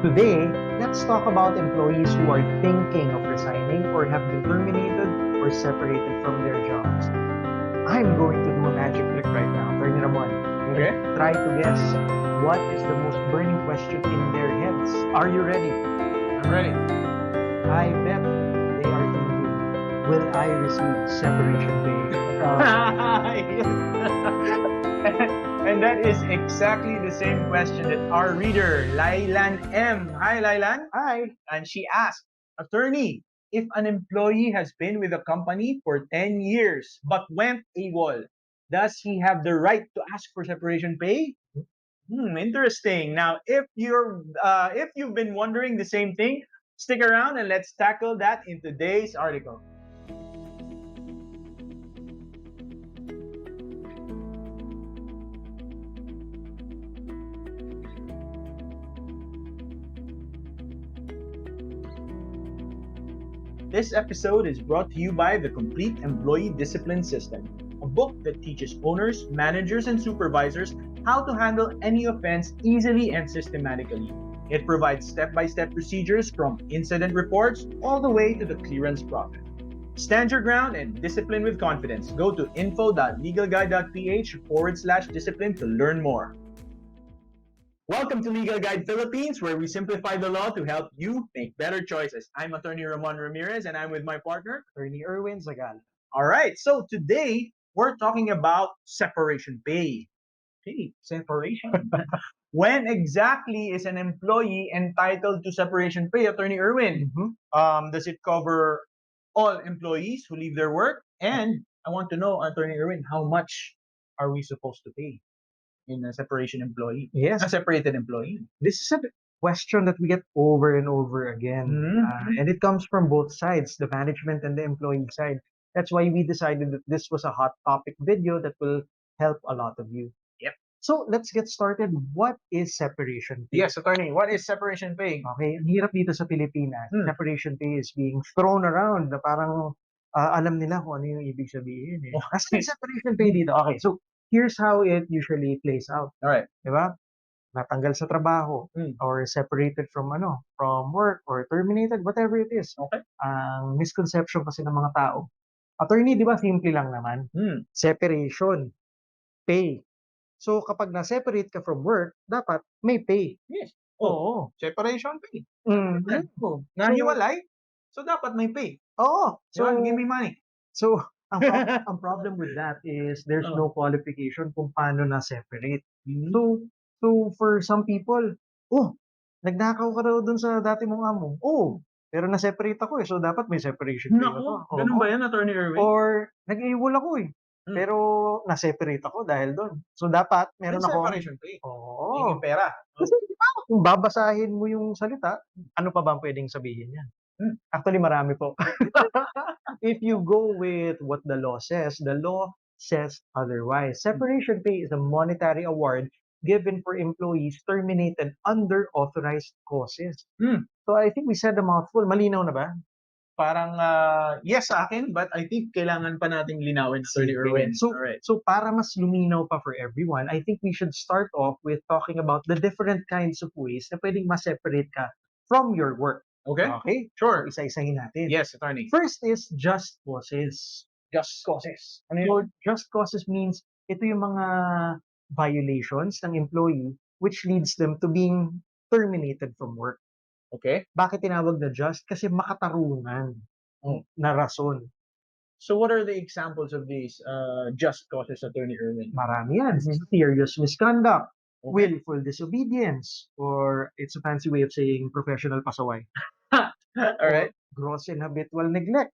Today, let's talk about employees who are thinking of resigning or have been terminated or separated from their jobs. I'm going to do a magic trick right now. Attorney Ramon, Okay. try to guess what is the most burning question in their heads. Are you ready? I'm ready. I bet they are thinking, will I receive separation pay? And that is exactly the same question that our reader, Lailan M. Hi, Lailan. Hi. And she asked, Attorney, if an employee has been with a company for 10 years but went AWOL, does he have the right to ask for separation pay? Interesting. Now, if you've been wondering the same thing, stick around and let's tackle that in today's article. This episode is brought to you by the Complete Employee Discipline System, a book that teaches owners, managers, and supervisors how to handle any offense easily and systematically. It provides step-by-step procedures from incident reports all the way to the clearance process. Stand your ground and discipline with confidence. Go to info.legalguide.ph/discipline to learn more. Welcome to Legal Guide Philippines, where we simplify the law to help you make better choices. I'm Attorney Ramon Ramirez, and I'm with my partner, Attorney Erwin Zagal. All right, so today we're talking about separation pay. Hey, separation. When exactly is an employee entitled to separation pay, Attorney Erwin? Does it cover all employees who leave their work? And I want to know, Attorney Erwin, how much are we supposed to pay in a separation employee? Yes. A separated employee. This is a question that we get over and over again. And it comes from both sides, the management and the employee side. That's why we decided that this was a hot topic video that will help a lot of you. Yep. So let's get started. What is separation pay? Yes, attorney, what is separation pay? Okay, ang hirap dito sa Pilipinas. Separation pay is being thrown around na parang alam nila kung ano yung ibig sabihin. Eh. Kasi separation pay dito. Okay, so here's how it usually plays out. All right. Diba? Natanggal sa trabaho or separated from work or terminated, whatever it is. Okay. Ang misconception kasi ng mga tao. Attorney, di ba simple lang naman? Separation, pay. So kapag na-separate ka from work, dapat may pay. Yes. Oo. Separation pay. Oo. Nahiwalay, so dapat may pay. Oo. So, give me money. So, ang problem with that is there's no qualification kung paano na-separate. So for some people, nagnakaw ka daw dun sa dati mong amo. Pero na-separate ako so dapat may separation pay Naku, ganun ba yan, Attorney Erwin? Or nag-AWOL ako pero na-separate ako dahil doon. So dapat meron ako separation pay. Oo. Yung pera. Kasi di ba, kung babasahin mo yung salita, ano pa ba ang pwedeng sabihin yan? Actually, marami po. If you go with what the law says otherwise. Separation pay is a monetary award given for employees terminated under authorized causes. So I think we said a mouthful. Malinaw na ba? Parang yes sa akin, but I think kailangan pa nating linawin, Attorney Erwin. So para mas luminaw pa for everyone, I think we should start off with talking about the different kinds of ways na pwedeng ma-separate ka from your work. Okay? Sure. Isa-isahin natin. Yes, Attorney. First is just causes. Just causes. Ano yun? So, just causes means ito yung mga violations ng employee which leads them to being terminated from work. Okay. Bakit tinawag na just? Kasi makatarungan na rason. So what are the examples of these just causes, Attorney Erwin? Marami yan. Serious misconduct, willful disobedience, or it's a fancy way of saying professional pasaway. All right. Gross and habitual neglect,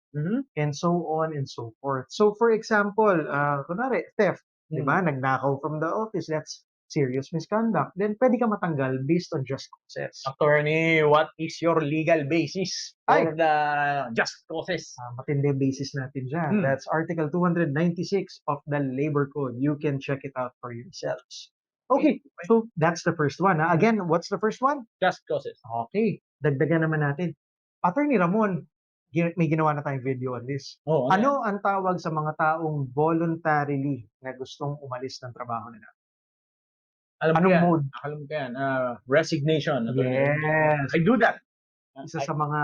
and so on and so forth. So for example, kunwari, theft, di ba? Nagnakaw from the office, that's serious misconduct. Then pwede ka matanggal based on just causes. Attorney, what is your legal basis for the just causes? Matindi basis natin dyan. That's Article 296 of the Labor Code. You can check it out for yourselves. Okay, so that's the first one. Again, what's the first one? Just causes. Okay, dagdagan naman natin. Attorney Ramon, may ginawa na tayong video on this. Ano ang tawag sa mga taong voluntarily na gustong umalis ng trabaho nila? Alam ko Anong yan. mode? Alam ko yan. Resignation. Yes. I do that. Isa sa mga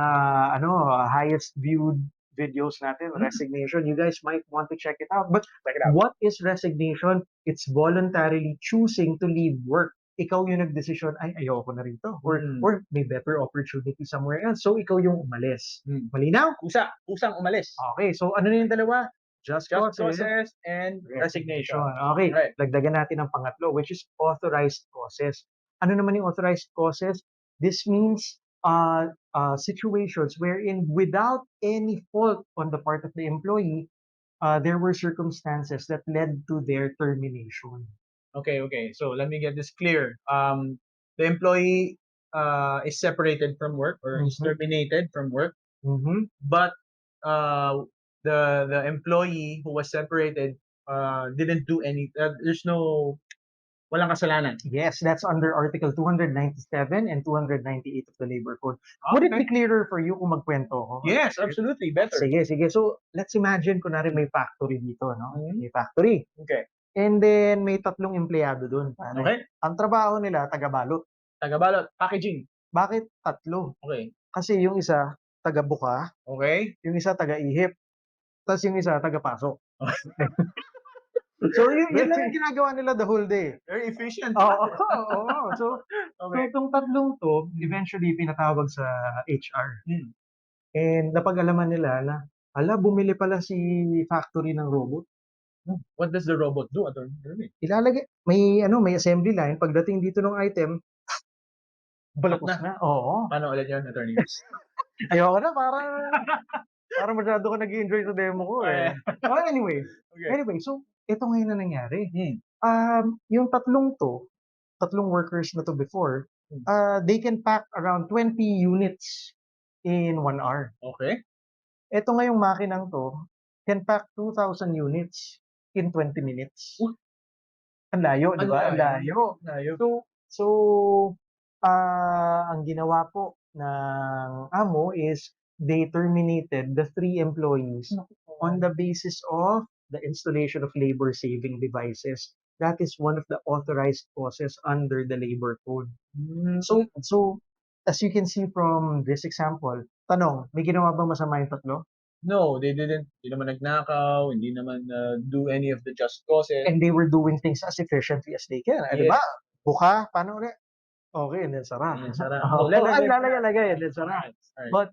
highest viewed videos natin, resignation. You guys might want to check it out. But Check it out. what is resignation? It's voluntarily choosing to leave work. Ikaw yung nagdesisyon, ay, ayoko na rito. Or may better opportunity somewhere else. So, ikaw yung umalis. Malinaw? Kusang umalis. Okay, so ano na yung dalawa? Just Just causes, causes and resignation. Okay, Right. dagdagan natin ang pangatlo, which is authorized causes. Ano naman yung authorized causes? This means situations wherein without any fault on the part of the employee, there were circumstances that led to their termination. Okay. So let me get this clear. The employee is separated from work or is terminated from work, but the employee who was separated didn't do any. Walang kasalanan. Yes, that's under Article 297 and 298 of the Labor Code. Would it be clearer for you kung magkwento ko? Yes, absolutely. Better. Sige. So, let's imagine kunwari may factory dito, no? May factory. Okay. And then, may 3 empleyado dun. Okay. Ang trabaho nila, taga-balot. Taga-balot, packaging. Bakit 3? Okay. Kasi yung isa, taga-buka. Okay. Yung isa, taga-ihip. Tapos yung isa, taga-pasok. So, yun lang yung ginagawa nila the whole day. Very efficient. Oo. So, Okay. itong 3 to, eventually pinatawag sa HR. And napag-alaman nila na, bumili pala si factory ng robot. What does the robot do, attorney? Ilalagay, may assembly line. Pagdating dito ng item, balapos na. Oo. Paano ulit yun, attorney? Ayoko na, parang masyado ka nag-enjoy sa demo ko eh. Anyway, so, ito ngayon na nangyari. Yung 3 workers na to before, they can pack around 20 units in 1 hour. Okay. Ito ngayong makinang to, can pack 2,000 units in 20 minutes. Ang layo, di ba? Ang layo. So, ang ginawa po ng amo is they terminated the 3 employees on the basis of the installation of labor-saving devices. That is one of the authorized causes under the Labor Code. So, as you can see from this example, tanong, may ginawa bang masama yung 3? No, they didn't. Hindi naman nagnakaw, hindi naman do any of the just causes. And they were doing things as efficiently as they can. Di ba? Buka, paano ulit? Okay, and then sara. Lalagay, and then sara. But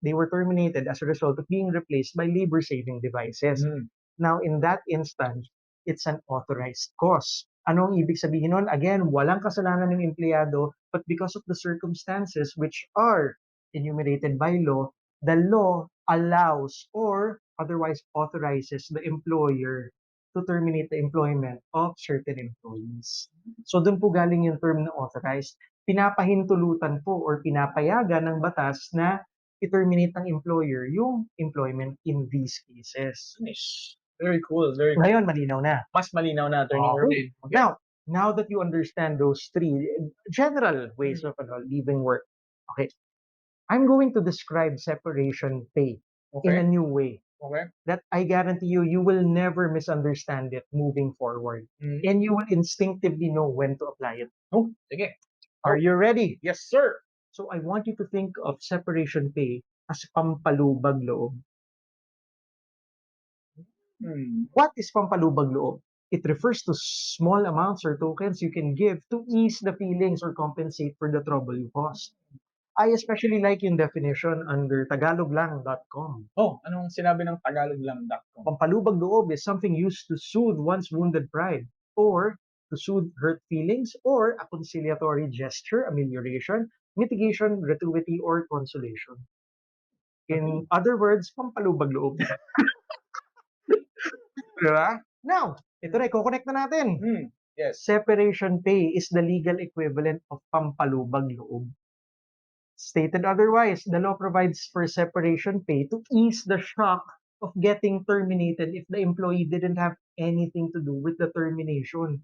they were terminated as a result of being replaced by labor-saving devices. Now, in that instance, it's an authorized cause. Ano ang ibig sabihin nun? Again, walang kasalanan ng empleyado, but because of the circumstances which are enumerated by law, the law allows or otherwise authorizes the employer to terminate the employment of certain employees. So, dun po galing yung term na authorized. Pinapahintulutan po or pinapayagan ng batas na i-terminate ng employer yung employment in these cases. Nice. Very cool. Ngayon, malinaw na. Mas malinaw na, attorney Erwin. Okay. Now that you understand those 3 general ways of leaving work, okay, I'm going to describe separation pay in a new way. Okay. That I guarantee you will never misunderstand it moving forward. And you will instinctively know when to apply it. Oh, sige. Are you ready? Yes, sir. So I want you to think of separation pay as pampalubag loob. What is pampalubag loob? It refers to small amounts or tokens you can give to ease the feelings or compensate for the trouble you caused. I especially like yung definition under tagaloglang.com. Oh, anong sinabi ng tagaloglang.com? Pampalubag loob is something used to soothe one's wounded pride or to soothe hurt feelings or a conciliatory gesture, amelioration, mitigation, gratuity, or consolation. In other words, pampalubag loob. Diba? Now, ito na, i-connect na natin. Yes. Separation pay is the legal equivalent of pampalubag loob. Stated otherwise, the law provides for separation pay to ease the shock of getting terminated if the employee didn't have anything to do with the termination.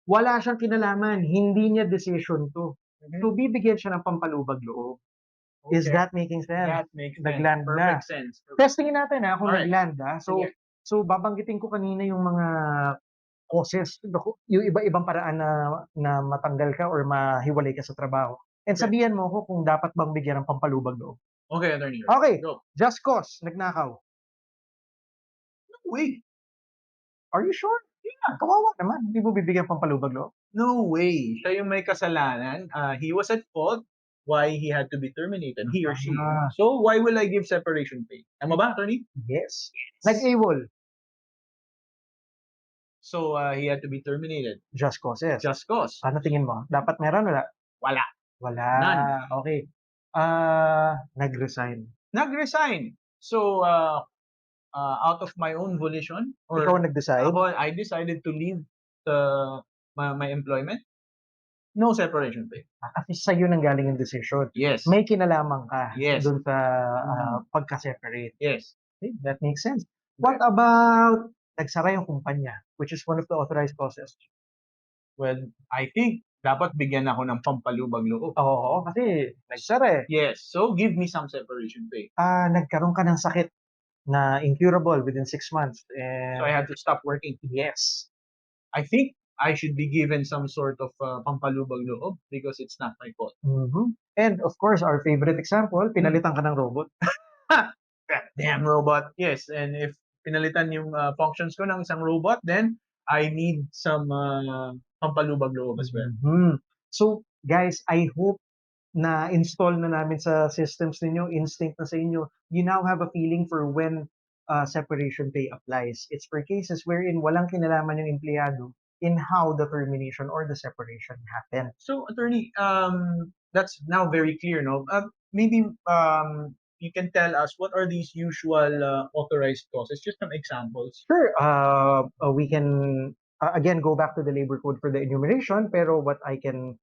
Wala siyang kinalaman, hindi niya decision to. So, bibigyan siya ng pampalubag loob. Okay. Is that making sense? That makes sense. Nagland Perfect na. sense. Testingin natin kung Alright. nagland. So, babanggitin ko kanina yung mga causes, naku, yung iba-ibang paraan na matanggal ka or mahiwalay ka sa trabaho. And Okay. sabihan mo ko kung dapat bang bigyan ng pampalubag loob. Okay, attorney. Okay, Go. just cause, nagnakaw. No way. Are you sure? Yeah, kawawa naman, hindi mo bibigyan pampalubag loob? No way. Siya yung may kasalanan. He was at fault. Why he had to be terminated, he or she. Ah. So why will I give separation pay? Tama ba, attorney? Yes. Nag-AWOL, So he had to be terminated. just causes. Just cause. Ano tingin mo, dapat meron, wala? Wala. Wala, None. okey. Nag-resign. Nag-resign. So out of my own volition, or Ikaw ang nag-decide? I decided to leave my employment. No separation pay. Kasi sa'yo nanggaling yung decision. Yes. May kinalaman ka Yes. dun sa, pagka-separate. Yes. Okay, that makes sense. What about nagsara yung kumpanya, which is one of the authorized causes? Well, I think dapat bigyan ako ng pampalubag loob. Oo, kasi nagsara, eh. Yes. So give me some separation pay. Nagkaroon ka ng sakit na incurable within 6 months and So I had to stop working. yes. I think I should be given some sort of pampalubag loob because it's not my fault. Mhm. And of course, our favorite example, pinalitan ka ng robot. Damn robot. Yes, and if pinalitan yung functions ko ng isang robot, then I need some pampalubag loob as well. Mhm. So, guys, I hope na-install na namin sa systems ninyo, instinct na sa inyo. You now have a feeling for when separation pay applies. It's for cases wherein walang kinalaman yung empleyado in how the termination or the separation happened. So, attorney, that's now very clear, no? Maybe you can tell us what are these usual authorized causes? Just some examples. Sure, we can again go back to the labor code for the enumeration, pero what I can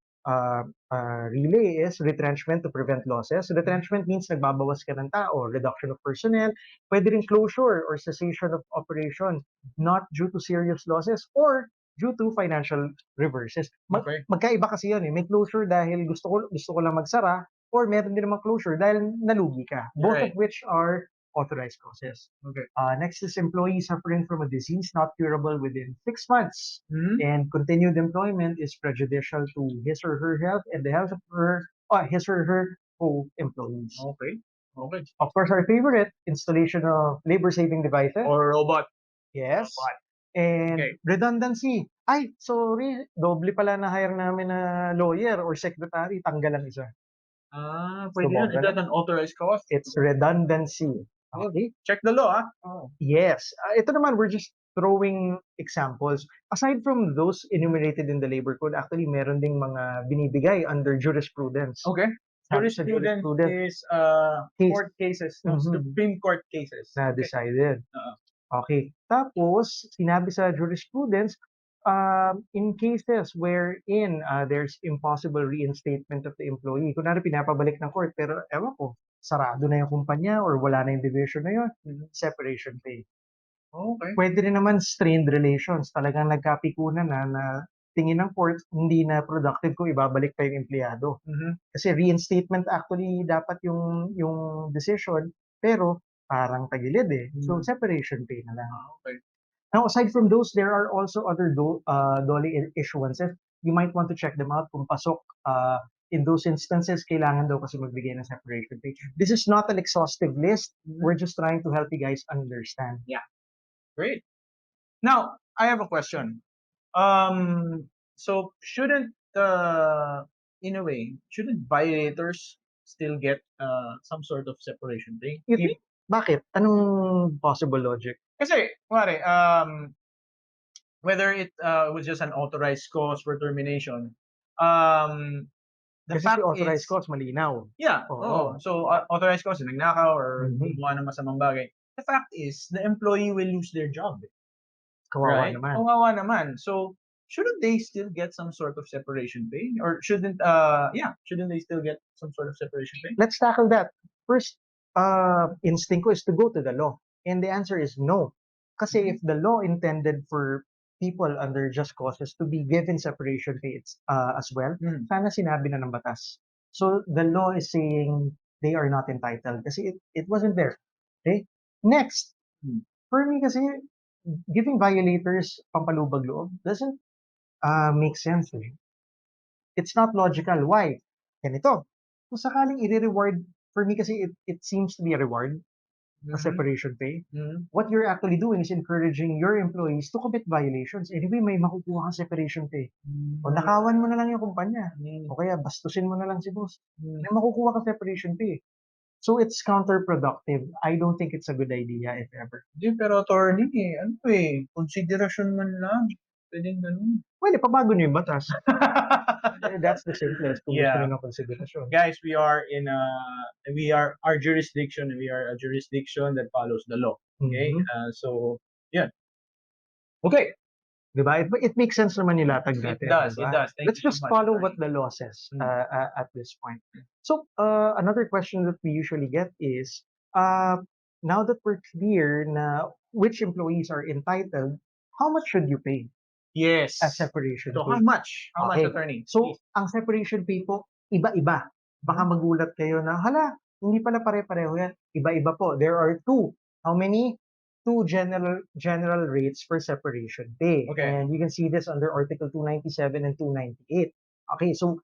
relay is retrenchment to prevent losses. Retrenchment means nagbabawas ka ng tao, reduction of personnel, pwede rin closure or cessation of operations, not due to serious losses or due to financial reverses. Okay. Magkaiba kasi yun, eh. May closure dahil gusto ko lang magsara, or meron din namang closure dahil nalugi ka. Both Right. of which are authorized causes. Okay. Next is employee suffering from a disease not curable within 6 months. Mhm. And continued employment is prejudicial to his or her health and the health of his or her co-employees. Okay. Okay. Of course, our favorite, installation of labor-saving devices. Or robot. Yes. Robot. And Okay. redundancy. Ay, sorry, doble pala na-hire namin na lawyer or secretary, tanggal ang isa. Pwede yun. Is Sumobra that an authorized cause? It's redundancy. Okay? Check the law, Yes. Ito naman, we're just throwing examples. Aside from those enumerated in the labor code, actually meron ding mga binibigay under jurisprudence. Okay. Sabi sa Jurisprudence is Case. court cases, no? Mhm. Supreme Court cases. Na Okay. decided. Oo. Okay. Tapos, sinabi sa jurisprudence, in cases wherein there's impossible reinstatement of the employee, kunwari pinapabalik ng court, pero ewan ko, sarado na yung kumpanya or wala na yung division na yun, separation pay. Okay. Pwede rin naman strained relations, talagang nagkapikunan na tingin ng court, hindi na productive kung ibabalik pa yung empleyado. Mhm. Kasi reinstatement actually dapat yung decision, pero parang tagilid, eh. So, separation pay na lang. Okay. Now, aside from those, there are also other DOLE issuances. You might want to check them out kung pasok. In those instances, kailangan daw kasi magbigay ng separation pay. This is not an exhaustive list. We're just trying to help you guys understand. Great. Now, I have a question. So shouldn't in a way, shouldn't violators still get some sort of separation pay? You think? Bakit? Anong possible logic? Kasi, kunwari, whether it was just an authorized cause for termination, the Kasi fact si authorized is, cause malinaw. yeah, Oo. so authorized cause, nagnakaw or Mhm. gumawa ng masamang bagay. The fact is, the employee will lose their job. Kawawa Right? naman. Kawawa naman. So, shouldn't they still get some sort of separation pay? Or shouldn't they still get some sort of separation pay? Let's tackle that. First, instinct ko is to go to the law. And the answer is no. Kasi if the law intended for people under just causes to be given separation pay as well, sana sinabi na ng batas. So the law is saying they are not entitled kasi it wasn't there. Okay? Next, for me kasi giving violators pampalubag loob doesn't make sense. It's not logical. Why? Ganito, kung sakaling i-reward, for me kasi it seems to be a reward, a separation pay. What you're actually doing is encouraging your employees to commit violations. Anyway, may makukuha kang separation pay. O nakawan mo na lang yung kumpanya. O kaya bastusin mo na lang si boss. May makukuha kang separation pay. So it's counterproductive. I don't think it's a good idea if ever. Hindi, pero attorney, konsiderasyon man lang. Pwedeng ganun. Well, ipabago niyo yung batas. That's the simplest. Kung gusto Yeah. niyo ng konsiderasyon. Guys, we are our jurisdiction, we are a jurisdiction that follows the law. Okay? So, yeah. Okay. Diba? It makes sense naman nilatag natin. It does, diba? it does. Thank Let's you so just much, follow attorney. what the law says at this point. So, another question that we usually get is, now that we're clear na which employees are entitled, how much should you pay Yes. as separation So, pay? how much? How much, Okay. attorney? So, ang separation pay po, iba-iba. Baka magulat kayo na, hala, hindi pala pare-pareho yan. Iba-iba po. There are two. How many? Two general rates for separation pay. Okay. And you can see this under Article 297 and 298. Okay, so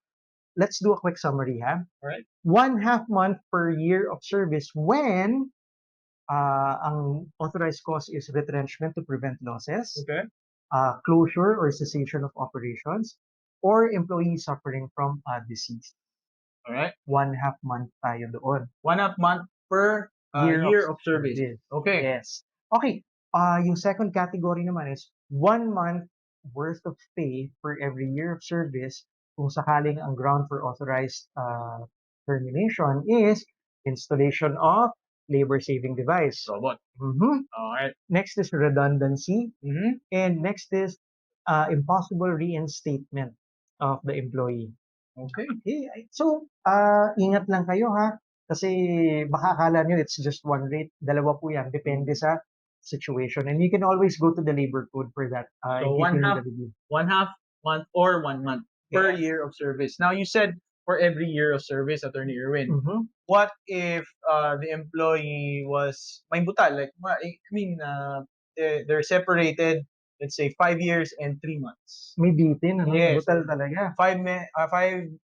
let's do a quick summary, ha? Alright. 1/2 month per year of service when ang authorized cause is retrenchment to prevent losses, Okay. closure or cessation of operations, or employee suffering from a disease. Alright. 1/2 month tayo doon. 1/2 month per year of service. Okay. Yes. Okay. Yung second category naman is 1 month worth of pay for every year of service kung sakaling ang ground for authorized termination is installation of labor-saving device. Robot. Alright. Next is redundancy. Mhm. And next is impossible reinstatement of the employee. Okay. So, ingat lang kayo ha. Kasi baka akala nyo it's just one rate. Dalawa po yan. Depende sa situation. And you can always go to the labor code for that. So, in case you need 1/2 a review. 1/2 month or 1 month per Yes. year of service. Now, you said for every year of service, Attorney Irwin. Mhm. What if the employee was may butal? Like, they're separated, let's say, 5 years and 3 months. May bitin, ano? Yes. Brutal talaga. 5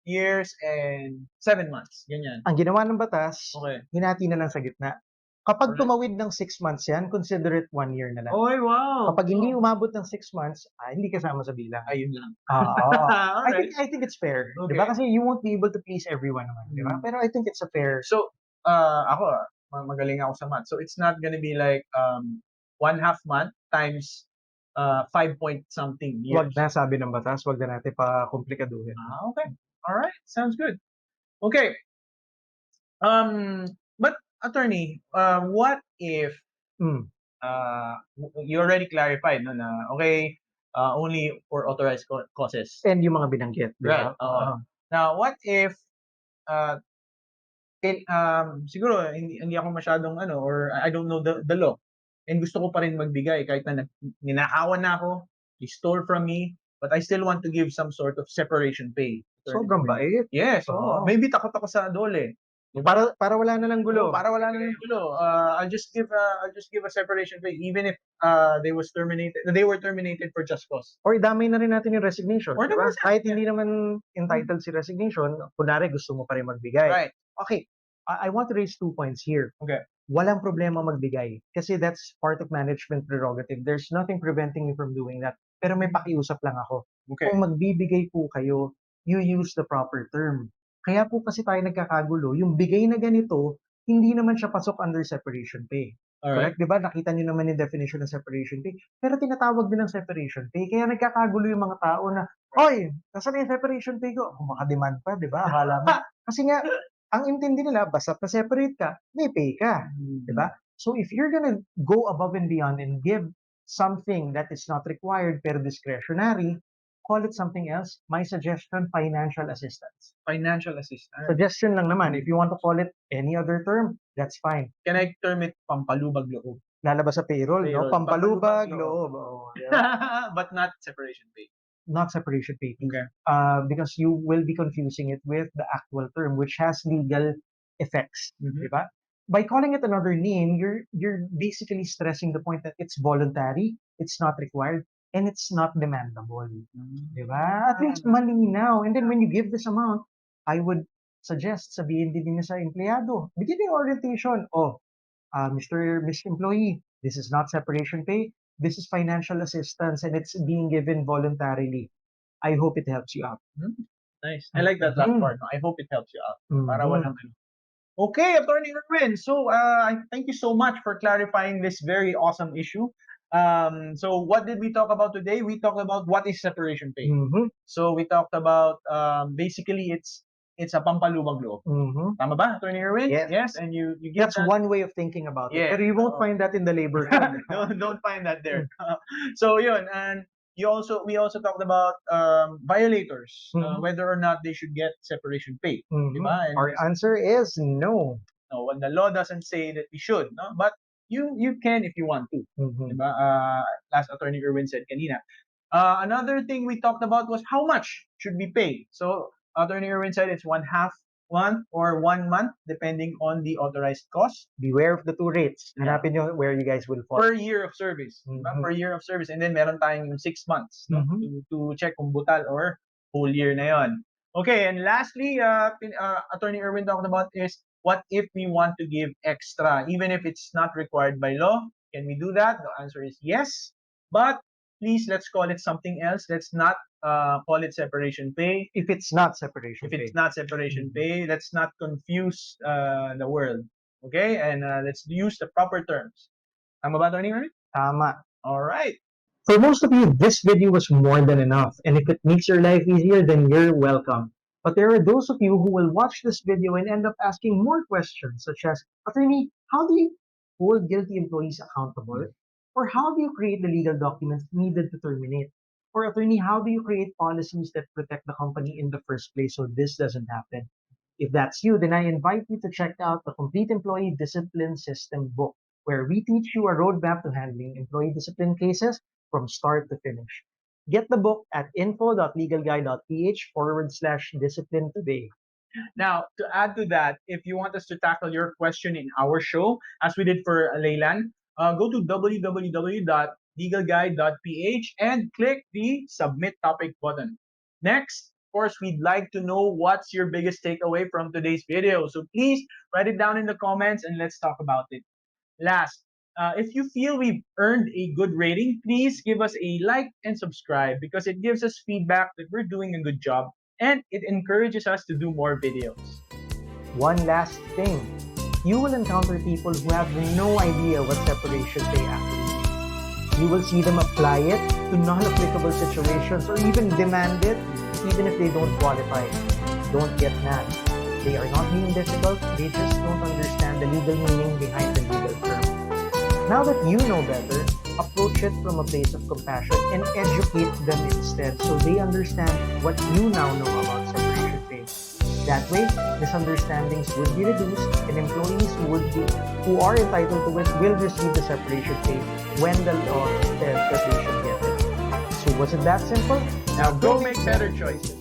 years and 7 months. Ganyan. Ang ginawa ng batas, Okay. hinati na lang sa gitna. Kapag Alright. tumawid ng 6 months yan, consider it 1 year na lang. Oy, wow! Kapag hindi umabot ng 6 months, hindi kasama sa bilang. Ayun lang. Oo. Alright. I think it's fair. Okay. Diba? Kasi you won't be able to please everyone naman. Diba? Pero I think it's a fair. So, ako, magaling ako sa math. So, it's not gonna be like 1/2 month times 5 point something years. Wag na sabi ng batas, wag na natin pa-komplikaduhin. Okay. Alright. Sounds good. Okay. But, attorney, what if Mm. you already clarified no, na okay, only for authorized causes. And yung mga binanggit, Right. diba? Oo. Now, what if siguro hindi ako masyadong or I don't know the law and gusto ko pa rin magbigay kahit na ninakawan na ako, they stole from me, but I still want to give some sort of separation pay. Sobrang bait. Yes. Oo. Maybe takot ako sa dole. Para wala na lang gulo. Para wala na ng gulo. I'll just give a separation pay even if they were terminated for just cause. Or damay na rin natin yung resignation. Or Diba? naman, Kahit hindi naman entitled si resignation, kunwari gusto mo pa rin magbigay. Right. Okay, I want to raise 2 points here. Okay. Walang problema magbigay kasi that's part of management prerogative. There's nothing preventing you from doing that. Pero may pakiusap lang ako. Okay. Kung magbibigay po kayo, you use the proper term. Kaya po kasi tayo nagkakagulo, yung bigay na ganito, hindi naman siya pasok under separation pay. Alright. Correct? Diba? Nakita niyo naman yung definition ng separation pay. Pero tinatawag din ng separation pay. Kaya nagkakagulo yung mga tao na, oy, nasaan yung separation pay ko? Kung makademand pa, di ba? Akala mo. Kasi nga, ang intindi nila, basta na-separate ka, may pay ka. Diba? So if you're gonna go above and beyond and give something that is not required pero discretionary, call it something else. My suggestion, financial assistance. Financial assistance. Suggestion lang naman. If you want to call it any other term, that's fine. Can I term it pampalubag loob? Lalabas sa payroll, no? Payroll. Pampalubag, Pampalubag loob. Oh, yeah. But not separation pay. Not separation pay. Okay. Because you will be confusing it with the actual term, which has legal effects. Mhm. Diba? by calling it another name, you're basically stressing the point that it's voluntary, it's not required, and it's not demandable. Diba? At least malinaw. And then when you give this amount, I would suggest sabihin din niya sa empleyado. Bigyan niyo orientation. Oh, Mr. Employee, this is not separation pay. This is financial assistance and it's being given voluntarily. I hope it helps you out. Nice. I like that last part. No? I hope it helps you out. Para walang ano. Okay, Attorney Erwin. So, thank you so much for clarifying this very awesome issue. So, what did we talk about today? We talked about what is separation pay. So, we talked about basically it's a pampalubag loob. Tama ba, Attorney Erwin? Yes. And you give That's one way of thinking about it. Yeah. But you won't find that in the labor code. don't find that there. So yun, and we also talked about violators, whether or not they should get separation pay. Diba? And Our answer is no. no, when the law doesn't say that we should, no, but you can if you want to. Diba? As Attorney Erwin said kanina. Another thing we talked about was how much should we pay. So Attorney Erwin said it's 1/2 month or 1 month depending on the authorized cost. Beware of the two rates. Hanapin nyo where you guys will fall. Per year of service. Per year of service. And then meron tayong 6 months no? to check kung butal or whole year na yon. Okay, and lastly, Attorney Erwin talked about is what if we want to give extra, even if it's not required by law? Can we do that? The answer is yes. But please, let's call it something else. Let's not call it separation pay. If it's not separation pay. If it's not separation pay, let's not confuse the world. Okay? And let's use the proper terms. Tama ba, Attorney Erwin? Tama. All right. For most of you, this video was more than enough. And if it makes your life easier, then you're welcome. But there are those of you who will watch this video and end up asking more questions, such as, Attorney, how do you hold guilty employees accountable? Or how do you create the legal documents needed to terminate? Or Attorney, how do you create policies that protect the company in the first place so this doesn't happen? If that's you, then I invite you to check out the Complete Employee Discipline System book, where we teach you a roadmap to handling employee discipline cases from start to finish. Get the book at info.legalguy.ph/discipline today. Now, to add to that, if you want us to tackle your question in our show, as we did for Lailan, go to www.legalguy.ph and click the Submit Topic button. Next, of course, we'd like to know what's your biggest takeaway from today's video. So please write it down in the comments and let's talk about it. Last, if you feel we've earned a good rating, please give us a like and subscribe because it gives us feedback that we're doing a good job and it encourages us to do more videos. One last thing. You will encounter people who have no idea what separation pay actually means. You will see them apply it to non-applicable situations or even demand it even if they don't qualify. Don't get mad. They are not being difficult, they just don't understand the legal meaning behind the legal term. Now that you know better, approach it from a place of compassion and educate them instead so they understand what you now know about separation pay. That way, misunderstandings would be reduced and employees who are entitled to it will receive the separation pay when the law says that they should get it. So was it that simple? Now go make better choices.